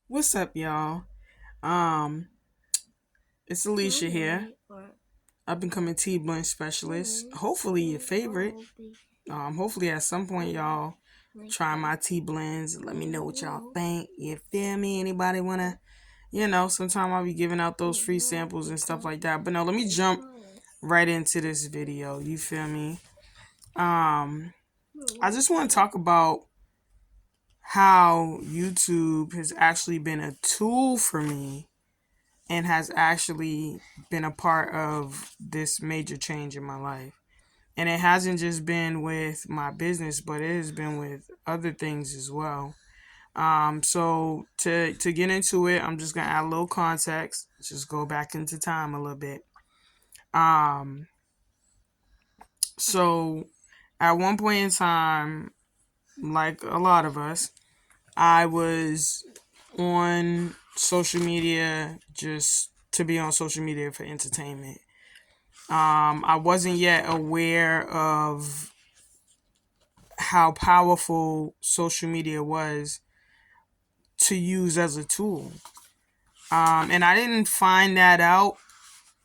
What's up, y'all? Um, it's Alicia here. Up and coming tea blend specialist. Hopefully your favorite. Hopefully at some point y'all try my tea blends. Let me know what y'all think. You feel me? Anybody wanna, sometime I'll be giving out those free samples and stuff like that. But no, let me jump right into this video. You feel me? I just want to talk about how YouTube has actually been a tool for me and has actually been a part of this major change in my life. And it hasn't just been with my business, but it has been with other things as well. So to get into it, I'm just gonna add a little context. Just go back into time a little bit. Um, so at one point in time, like a lot of us, I was on social media just to be on social media for entertainment. I wasn't yet aware of how powerful social media was to use as a tool. And I didn't find that out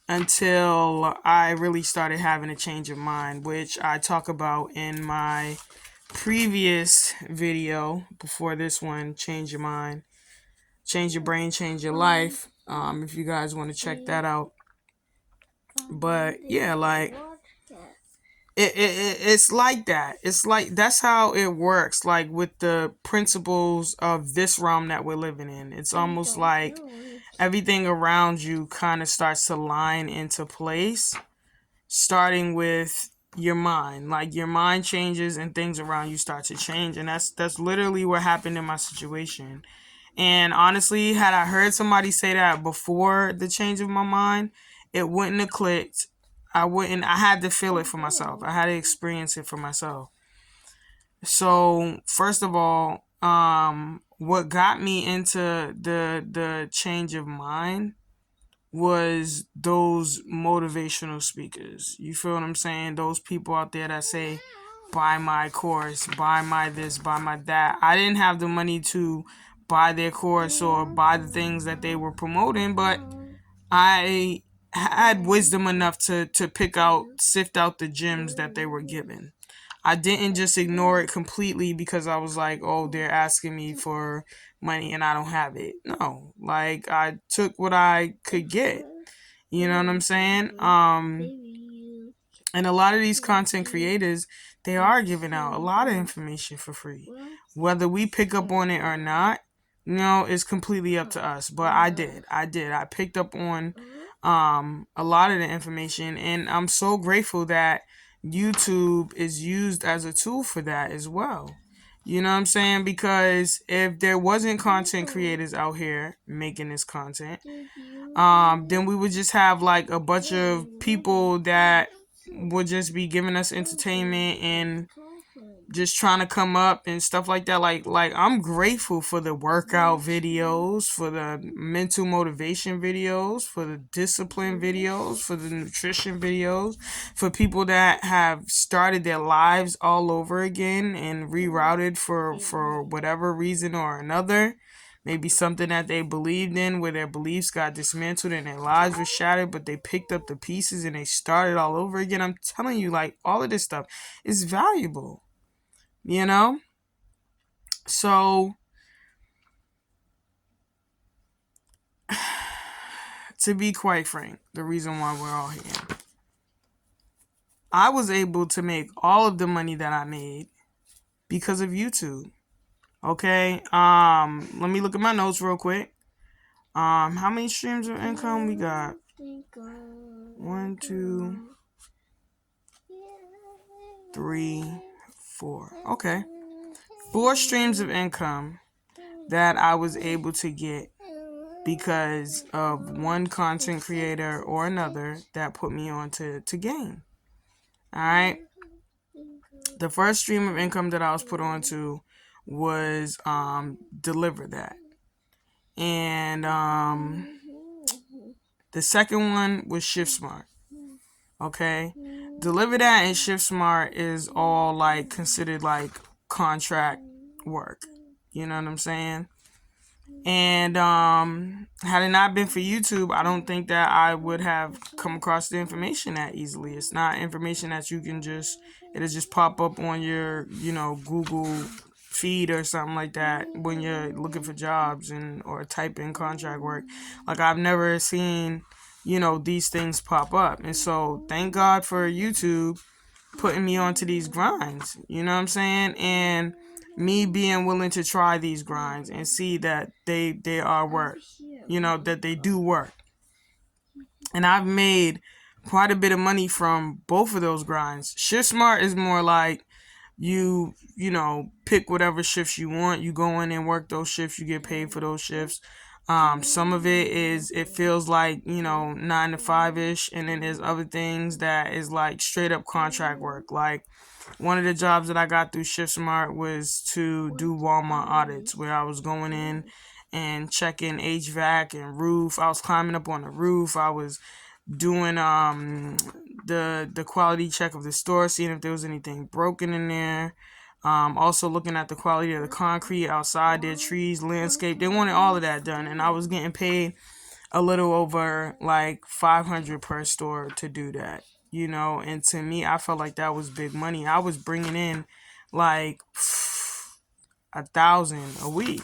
until I really started having a change of mind, which I talk about in my previous video before this one, Change Your Mind, Change Your Brain, Change Your Life. If you guys want to check that out. But yeah, like it's like that. It's like that's how it works. Like with the principles of this realm that we're living in, it's almost like everything around you kind of starts to line into place, starting with your mind. Like your mind changes and things around you start to change, and that's literally what happened in my situation. And honestly, had I heard somebody say that before the change of my mind, it wouldn't have clicked. I had to feel it for myself. I had to experience it for myself. So, first of all, what got me into the change of mind was those motivational speakers. You feel what I'm saying? Those people out there that say, buy my course, buy my this, buy my that. I didn't have the money to buy their course or buy the things that they were promoting, but I had wisdom enough to sift out the gems that they were given. I didn't just ignore it completely because I was like, oh, they're asking me for money and I don't have it. No, like I took what I could get. You know what I'm saying? And a lot of these content creators, they are giving out a lot of information for free. Whether we pick up on it or not, it's completely up to us. But I did. I picked up on a lot of the information, and I'm so grateful that YouTube is used as a tool for that as well. You know what I'm saying? Because if there wasn't content creators out here making this content, then we would just have like a bunch of people that would just be giving us entertainment and just trying to come up and stuff like that. Like I'm grateful for the workout videos, for the mental motivation videos, for the discipline videos, for the nutrition videos, for people that have started their lives all over again and rerouted for whatever reason or another. Maybe something that they believed in where their beliefs got dismantled and their lives were shattered, but they picked up the pieces and they started all over again. I'm telling you, like, all of this stuff is valuable, you know? So, to be quite frank, the reason why we're all here, I was able to make all of the money that I made because of YouTube. Okay? Let me look at my notes real quick. How many streams of income we got? One, two, three, four. Okay. 4 streams of income that I was able to get because of one content creator or another that put me on to game. Alright. The first stream of income that I was put on to was Deliver That. And the second one was Shift Smart. Okay. Deliver That and Shift Smart is all like considered like contract work. You know what I'm saying? And had it not been for YouTube, I don't think that I would have come across the information that easily. It's not information that you can just, it'll just pop up on your, Google feed or something like that when you're looking for jobs and or type in contract work. Like I've never seen, these things pop up. And so thank God for YouTube putting me onto these grinds, you know what I'm saying? And me being willing to try these grinds and see that they are work, that they do work. And I've made quite a bit of money from both of those grinds. Shift Smart is more like pick whatever shifts you want. You go in and work those shifts. You get paid for those shifts. Some of it feels like, 9 to 5 ish. And then there's other things that is like straight up contract work. Like one of the jobs that I got through Shift Smart was to do Walmart audits where I was going in and checking HVAC and roof. I was climbing up on the roof. I was doing the quality check of the store, seeing if there was anything broken in there. Also looking at the quality of the concrete outside, their trees, landscape. They wanted all of that done, and I was getting paid a little over like $500 per store to do that. And to me, I felt like that was big money. I was bringing in like 1,000 a week.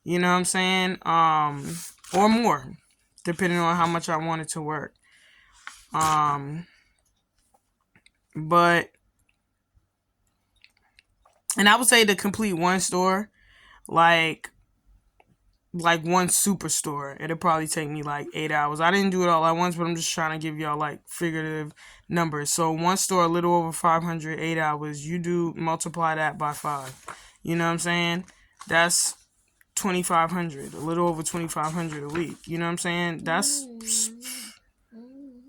You know what I'm saying? Or more, depending on how much I wanted to work. But and I would say to complete one store, like one superstore, it'll probably take me like 8 hours. I didn't do it all at once, but I'm just trying to give y'all like figurative numbers. So one store, a little over 500, 8 hours. You do multiply that by 5. You know what I'm saying? That's 2,500, a little over 2,500 a week. You know what I'm saying? That's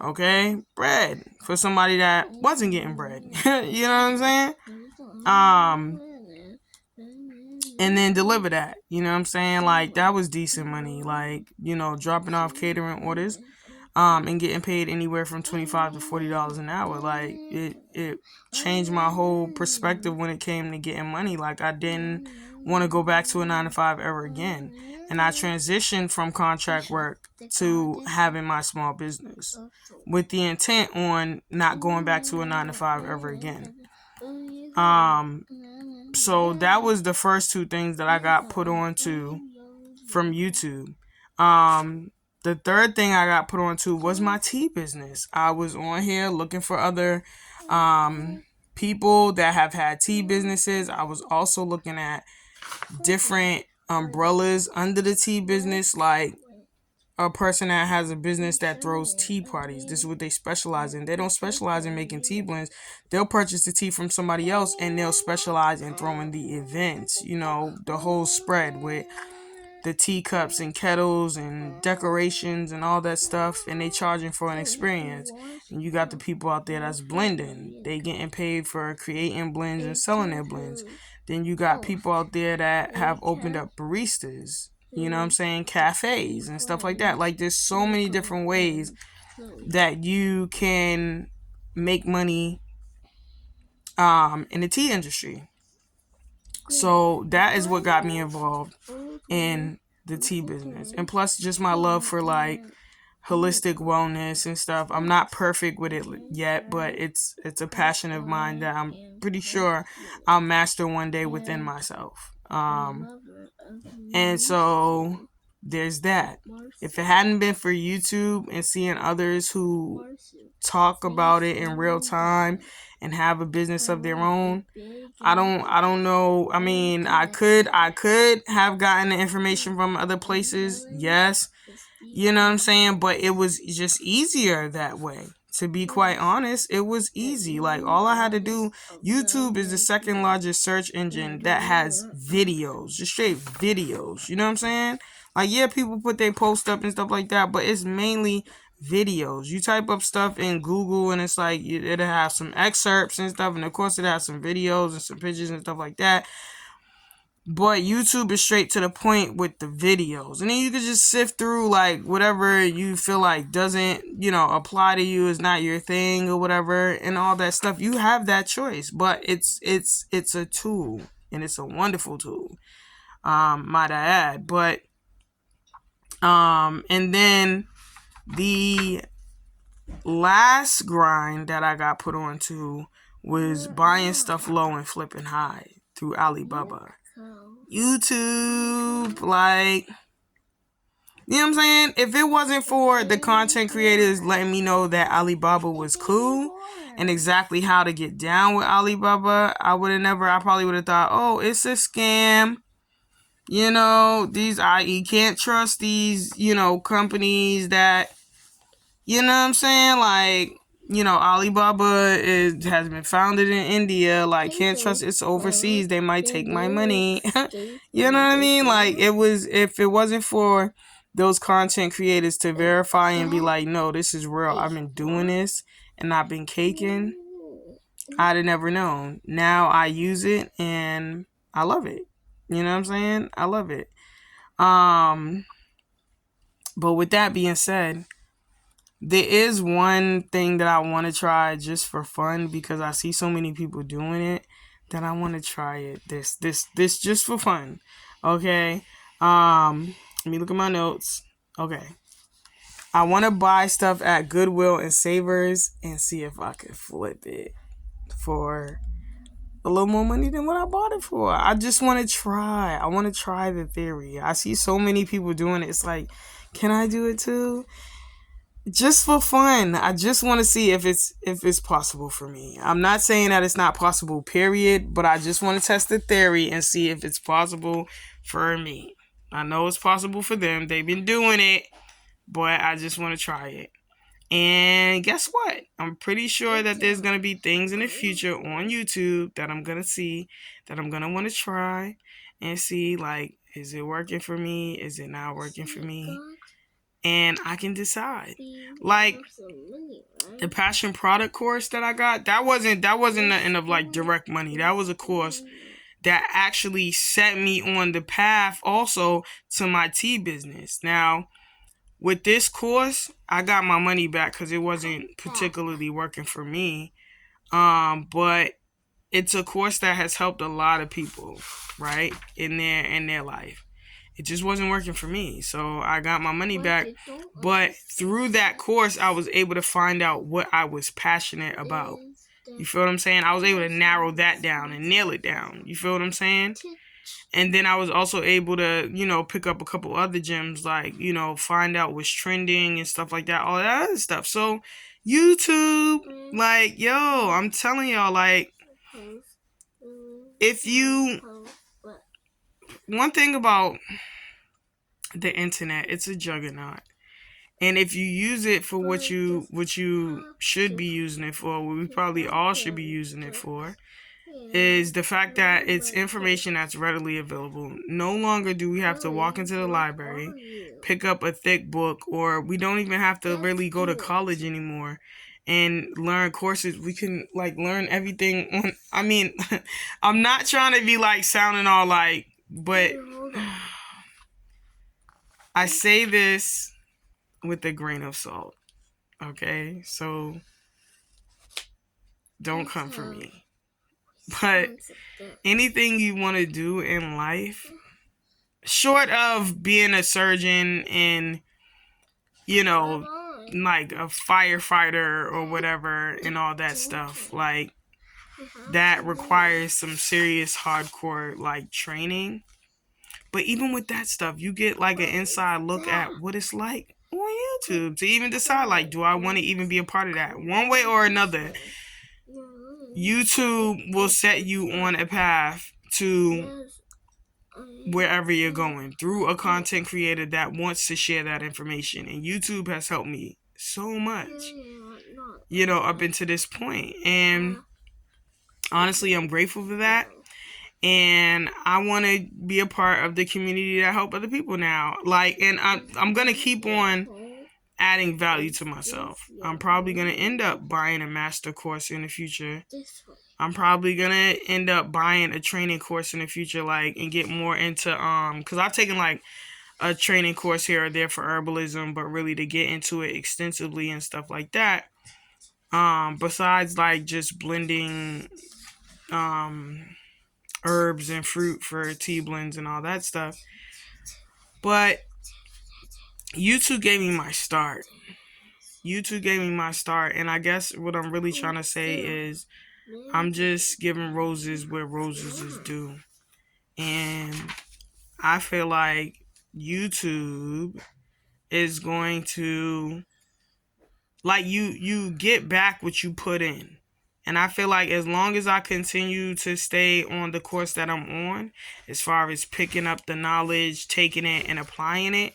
okay, bread for somebody that wasn't getting bread. You know what I'm saying? And then deliver that. You know what I'm saying? Like that was decent money. Like, dropping off catering orders, and getting paid anywhere from $25 to $40 an hour. Like it changed my whole perspective when it came to getting money. Like I didn't want to go back to a 9 to 5 ever again. And I transitioned from contract work to having my small business with the intent on not going back to a 9 to 5 ever again. So that was the first two things that I got put onto from YouTube. The third thing I got put onto was my tea business. I was on here looking for other people that have had tea businesses. I was also looking at different umbrellas under the tea business, like a person that has a business that throws tea parties. This is what they specialize in. They don't specialize in making tea blends. They'll purchase the tea from somebody else and they'll specialize in throwing the events, the whole spread with the teacups and kettles and decorations and all that stuff, and they charging for an experience. And you got the people out there that's blending. They getting paid for creating blends and selling their blends. Then you got people out there that have opened up baristas, you know what I'm saying, cafes and stuff like that. Like there's so many different ways that you can make money in the tea industry. So that is what got me involved in the tea business. And plus just my love for like holistic wellness and stuff. I'm not perfect with it yet, but it's a passion of mine that I'm pretty sure I'll master one day within myself. And so there's that. If it hadn't been for YouTube and seeing others who talk about it in real time and have a business of their own, I don't know. I mean, I could have gotten the information from other places. Yes. You know what I'm saying? But it was just easier that way. To be quite honest, it was easy. Like all I had to do, YouTube is the second largest search engine that has videos, just straight videos. You know what I'm saying? Like, yeah, people put their post up and stuff like that, but it's mainly videos. You type up stuff in Google and it's like it'll have some excerpts and stuff, and of course it has some videos and some pictures and stuff like that. But YouTube is straight to the point with the videos. And then you can just sift through like whatever you feel like doesn't, apply to you, is not your thing or whatever, and all that stuff. You have that choice. But it's a tool, and it's a wonderful tool. Might I add. But And then the last grind that I got put onto was buying stuff low and flipping high through Alibaba. YouTube, like, you know what I'm saying? If it wasn't for the content creators letting me know that Alibaba was cool and exactly how to get down with Alibaba, I probably would have thought, oh, it's a scam. You know, you can't trust these, companies that, you know what I'm saying? Like, Alibaba has been founded in India. Like, can't trust it's overseas. They might take my money. You know what I mean? Like, if it wasn't for those content creators to verify and be like, no, this is real. I've been doing this and I've been caking. I'd have never known. Now I use it and I love it. You know what I'm saying? I love it. But with that being said, there is one thing that I want to try just for fun because I see so many people doing it that I want to try it. This just for fun. Okay. Let me look at my notes. Okay. I want to buy stuff at Goodwill and Savers and see if I could flip it for a little more money than what I bought it for. I just want to try. I want to try the theory. I see so many people doing it. It's like, can I do it too? Just for fun. I just want to see if it's possible for me. I'm not saying that it's not possible, period, but I just want to test the theory and see if it's possible for me. I know it's possible for them. They've been doing it, but I just want to try it. And guess what? I'm pretty sure that there's going to be things in the future on YouTube that I'm going to see, that I'm going to want to try and see, like, is it working for me? Is it not working for me? And I can decide. Like, the passion product course that I got, that wasn't nothing of like direct money. That was a course that actually set me on the path also to my tea business. Now, with this course, I got my money back because it wasn't particularly working for me. But it's a course that has helped a lot of people, right, in their life. It just wasn't working for me. So I got my money back. But through that course, I was able to find out what I was passionate about. You feel what I'm saying? I was able to narrow that down and nail it down. You feel what I'm saying? And then I was also able to, pick up a couple other gems, like, find out what's trending and stuff like that, all that other stuff. So YouTube, like, yo, I'm telling y'all, like, one thing about the internet, it's a juggernaut. And if you use it for what you should be using it for, what we probably all should be using it for, is the fact that it's information that's readily available. No longer do we have to walk into the library, pick up a thick book, or we don't even have to really go to college anymore and learn courses. We can learn everything on, I mean, I'm not trying to be sounding all but I say this with a grain of salt. Okay? So don't come for me. But anything you want to do in life, short of being a surgeon and, like a firefighter or whatever and all that stuff, that requires some serious hardcore training. But even with that stuff, you get an inside look at what it's like on YouTube to even decide, do I want to even be a part of that? One way or another, YouTube will set you on a path to wherever you're going through a content creator that wants to share that information. And YouTube has helped me so much, up into this point. And honestly, I'm grateful for that. And I want to be a part of the community that help other people now. And I'm going to keep on adding value to myself. I'm probably going to end up buying a master course in the future. I'm probably going to end up buying a training course in the future, and get more into, because I've taken, a training course here or there for herbalism, but really to get into it extensively and stuff like that. Besides, just blending, herbs and fruit for tea blends and all that stuff. But YouTube gave me my start. YouTube gave me my start, and I guess what I'm really trying to say is I'm just giving roses where roses is due. And I feel like YouTube is going to, like, you get back what you put in. And I feel like as long as I continue to stay on the course that I'm on, as far as picking up the knowledge, taking it and applying it,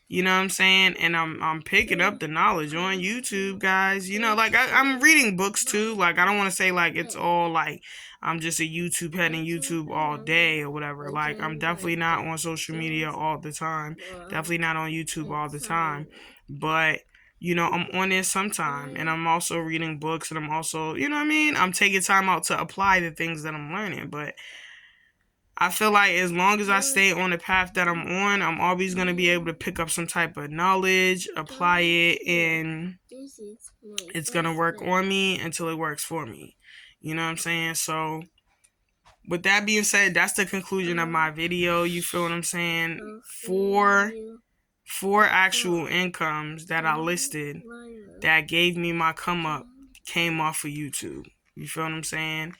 you know what I'm saying? And I'm picking up the knowledge on YouTube, guys. You know, like I'm reading books too. Like I don't want to say like it's all like I'm just a YouTube head and YouTube all day or whatever. Like I'm definitely not on social media all the time. Definitely not on YouTube all the time. But you know, I'm on there sometime, and I'm also reading books, and I'm also, you know what I mean? I'm taking time out to apply the things that I'm learning. But I feel like as long as I stay on the path that I'm on, I'm always going to be able to pick up some type of knowledge, apply it, and it's going to work on me until it works for me. You know what I'm saying? So, with that being said, that's the conclusion of my video. You feel what I'm saying? Four actual incomes that I listed that gave me my come up came off of YouTube. You feel what I'm saying?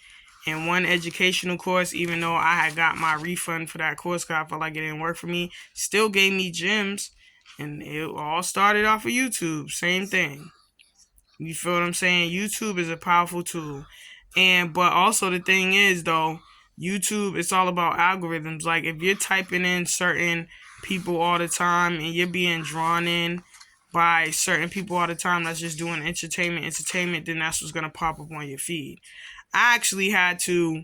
And one educational course, even though I had got my refund for that course because I felt like it didn't work for me, still gave me gems. And it all started off of YouTube. Same thing. You feel what I'm saying? YouTube is a powerful tool. But also the thing is though, YouTube, it's all about algorithms. Like if you're typing in certain people all the time and you're being drawn in by certain people all the time that's just doing entertainment, then that's what's gonna pop up on your feed. I actually had to,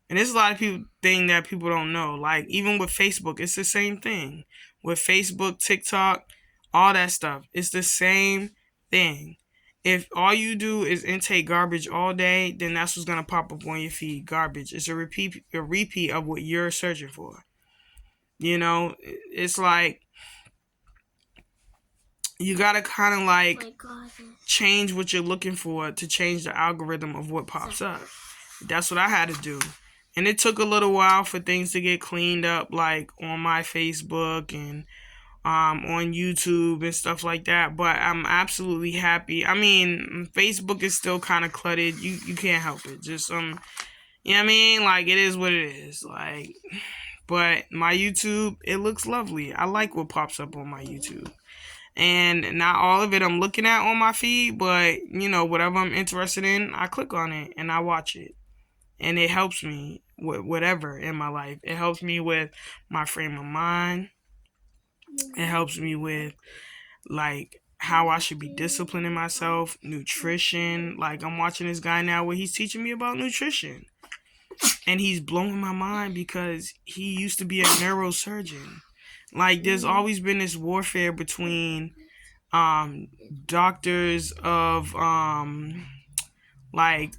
and there's a lot of thing that people don't know. Like even with Facebook, it's the same thing. With Facebook, TikTok, all that stuff, it's the same thing. If all you do is intake garbage all day, then that's what's gonna pop up on your feed. Garbage. It's a repeat of what you're searching for. You know, it's like you gotta kind of like change what you're looking for to change the algorithm of what pops up. That's what I had to do. And it took a little while for things to get cleaned up, like on my Facebook and on YouTube and stuff like that. But I'm absolutely happy. I mean, Facebook is still kind of cluttered. You can't help it. Just you know what I mean? Like it is what it is. Like, but my YouTube, it looks lovely. I like what pops up on my YouTube. And not all of it I'm looking at on my feed, but you know, whatever I'm interested in, I click on it and I watch it. And it helps me with whatever in my life. It helps me with my frame of mind. It helps me with like how I should be disciplining myself, nutrition. Like I'm watching this guy now where he's teaching me about nutrition. And he's blowing my mind because he used to be a neurosurgeon. Like there's always been this warfare between doctors of like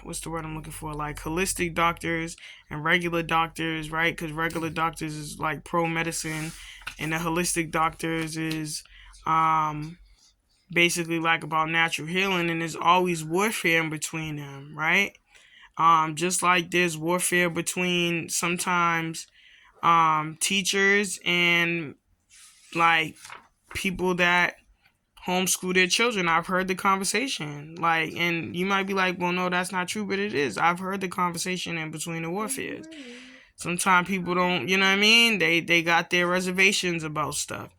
what's the word I'm looking for? Like holistic doctors and regular doctors, right? Because regular doctors is like pro medicine, and the holistic doctors is basically like about natural healing, and there's always warfare in between them, right? Just like there's warfare between sometimes teachers and like people that homeschool their children. I've heard the conversation. Like, and you might be like, well, no, that's not true, but it is. I've heard the conversation in between the warfares. Sometimes people don't, you know what I mean? They got their reservations about stuff.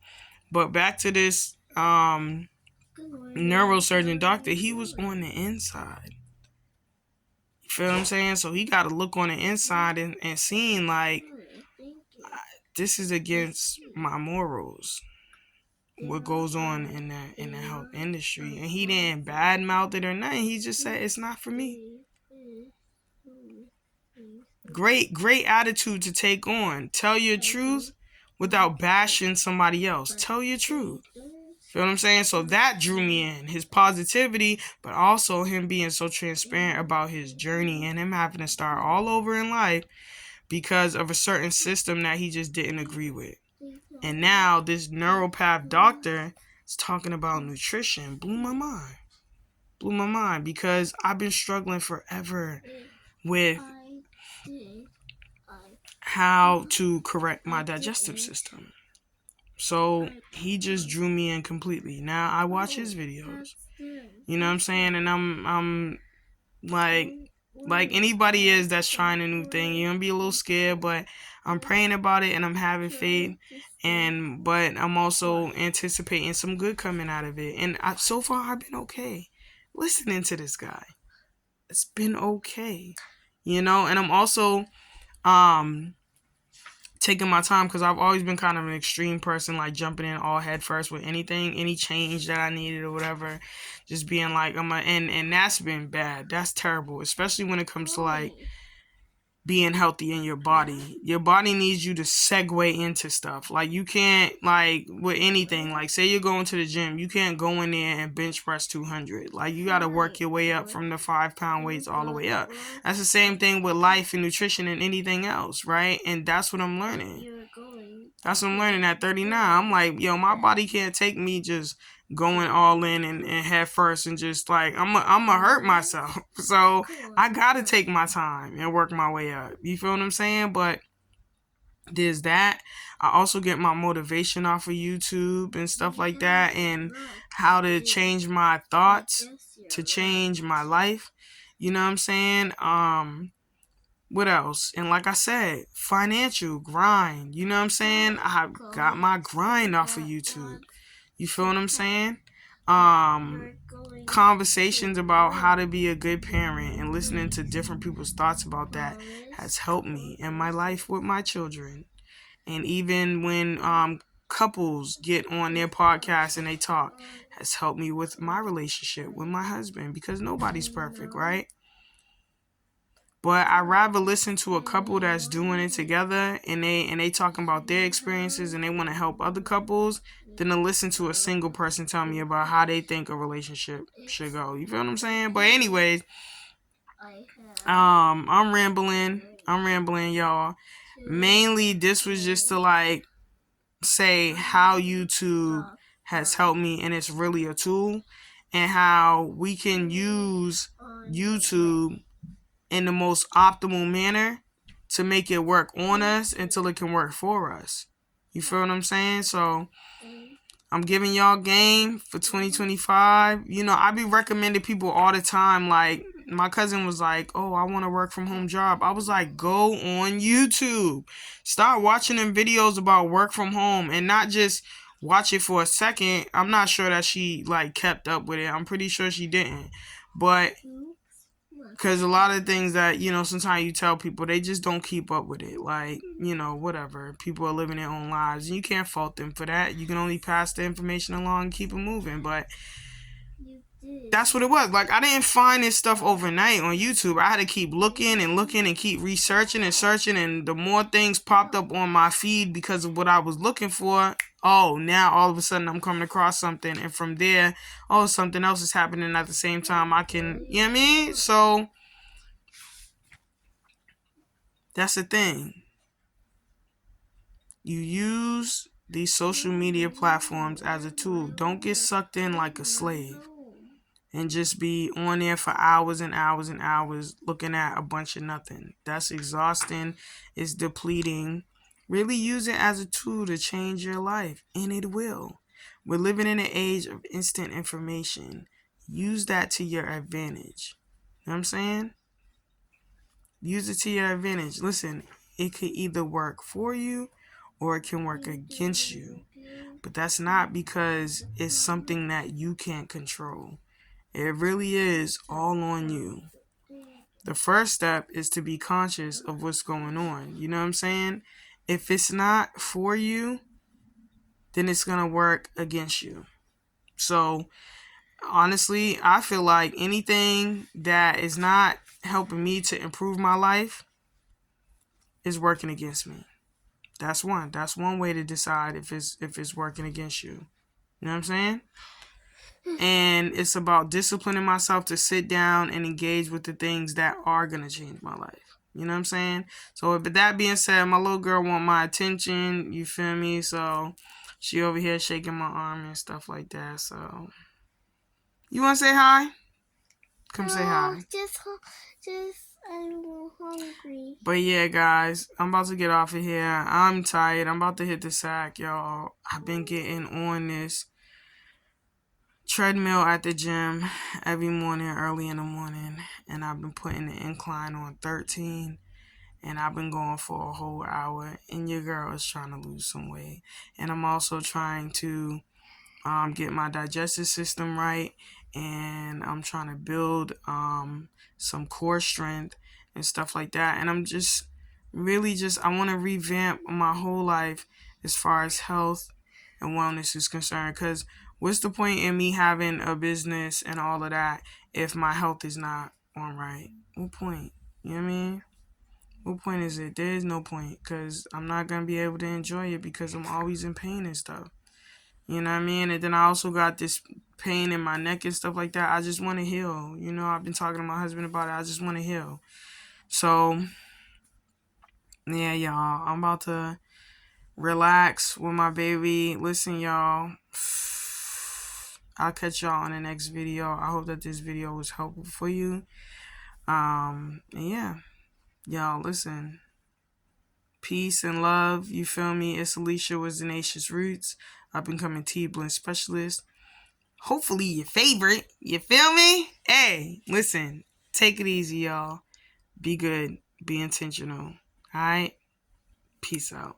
But back to this neurosurgeon doctor, he was on the inside. You feel what I'm saying? So he got to look on the inside and seeing like, this is against my morals. What goes on in the health industry, and he didn't badmouth it or nothing. He just said it's not for me. Great attitude to take on. Tell your truth without bashing somebody else. Tell your truth. Feel what I'm saying? So that drew me in. His positivity, but also him being so transparent about his journey and him having to start all over in life because of a certain system that he just didn't agree with. And now this neuropath doctor is talking about nutrition. Blew my mind because I've been struggling forever with how to correct my digestive system. So he just drew me in completely. Now I watch his videos. You know what I'm saying? And I'm like anybody is that's trying a new thing, you're gonna be a little scared, but I'm praying about it and I'm having faith, and but I'm also anticipating some good coming out of it. And so far I've been okay listening to this guy. It's been okay, and I'm also um taking my time because I've always been kind of an extreme person, like jumping in all head first with anything, any change that I needed or whatever, just being like and that's been bad. That's terrible, especially when it comes to like being healthy in your body. Your body needs you to segue into stuff. Like you can't, like with anything, like say you're going to the gym, you can't go in there and bench press 200. Like you got to work your way up from the 5-pound weights all the way up. That's the same thing with life and nutrition and anything else, right? And that's what I'm learning. That's what I'm learning at 39. I'm like, yo, my body can't take me just going all in and head first and just like I'm gonna hurt myself. So I gotta take my time and work my way up. You feel what I'm saying? But there's that. I also get my motivation off of YouTube and stuff like that, and how to change my thoughts to change my life. You know what I'm saying? What else? And like I said, financial grind. You know what I'm saying? I got my grind off of YouTube. You feel what I'm saying? Conversations about how to be a good parent and listening to different people's thoughts about that has helped me in my life with my children. And even when couples get on their podcast and they talk, has helped me with my relationship with my husband, because nobody's perfect, right? But I'd rather listen to a couple that's doing it together and they talking about their experiences and they want to help other couples than to listen to a single person tell me about how they think a relationship should go. You feel what I'm saying? But anyways, I'm rambling, y'all. Mainly this was just to like say how YouTube has helped me, and it's really a tool, and how we can use YouTube in the most optimal manner to make it work on us until it can work for us. You feel what I'm saying? So I'm giving y'all game for 2025. I be recommending people all the time. Like my cousin was like, oh, I want a work from home job. I was like, go on YouTube. Start watching them videos about work from home, and not just watch it for a second. I'm not sure that she like kept up with it. I'm pretty sure she didn't. But because a lot of things that, sometimes you tell people, they just don't keep up with it. Like, whatever. People are living their own lives. And you can't fault them for that. You can only pass the information along and keep it moving. But that's what it was. Like, I didn't find this stuff overnight on YouTube. I had to keep looking and keep researching and searching. And the more things popped up on my feed because of what I was looking for, now all of a sudden I'm coming across something. And from there, something else is happening at the same time. I can, you know what I mean? So that's the thing. You use these social media platforms as a tool. Don't get sucked in like a slave and just be on there for hours and hours and hours looking at a bunch of nothing. That's exhausting. It's depleting. Really use it as a tool to change your life, and it will. We're living in an age of instant information. Use that to your advantage. You know what I'm saying? Use it to your advantage. Listen, it could either work for you or it can work against you. But that's not because it's something that you can't control. It really is all on you. The first step is to be conscious of what's going on. You know what I'm saying? If it's not for you, then it's going to work against you. So, honestly, I feel like anything that is not helping me to improve my life is working against me. That's one. That's one way to decide if it's working against you. You know what I'm saying? And it's about disciplining myself to sit down and engage with the things that are going to change my life. You know what I'm saying? So with that being said, my little girl want my attention. You feel me? So she over here shaking my arm and stuff like that. So you want to say hi? Come say hi. Just I'm hungry. But yeah, guys, I'm about to get off of here. I'm tired. I'm about to hit the sack, y'all. I've been getting on this treadmill at the gym every morning, early in the morning, and I've been putting the incline on 13, and I've been going for a whole hour, and your girl is trying to lose some weight. And I'm also trying to get my digestive system right, and I'm trying to build some core strength and stuff like that. And I'm just really just I want to revamp my whole life as far as health and wellness is concerned. Because what's the point in me having a business and all of that if my health is not on right? What point? You know what I mean? What point is it? There is no point because I'm not gonna be able to enjoy it because I'm always in pain and stuff. You know what I mean? And then I also got this pain in my neck and stuff like that. I just want to heal. You know, I've been talking to my husband about it. I just want to heal. So, yeah, y'all. I'm about to relax with my baby. Listen, y'all. I'll catch y'all on the next video. I hope that this video was helpful for you. And yeah, y'all, listen. Peace and love. You feel me? It's Alicia with Tenacious Roots. I've been coming Tea Blend Specialist. Hopefully your favorite. You feel me? Hey, listen. Take it easy, y'all. Be good. Be intentional. Alright? Peace out.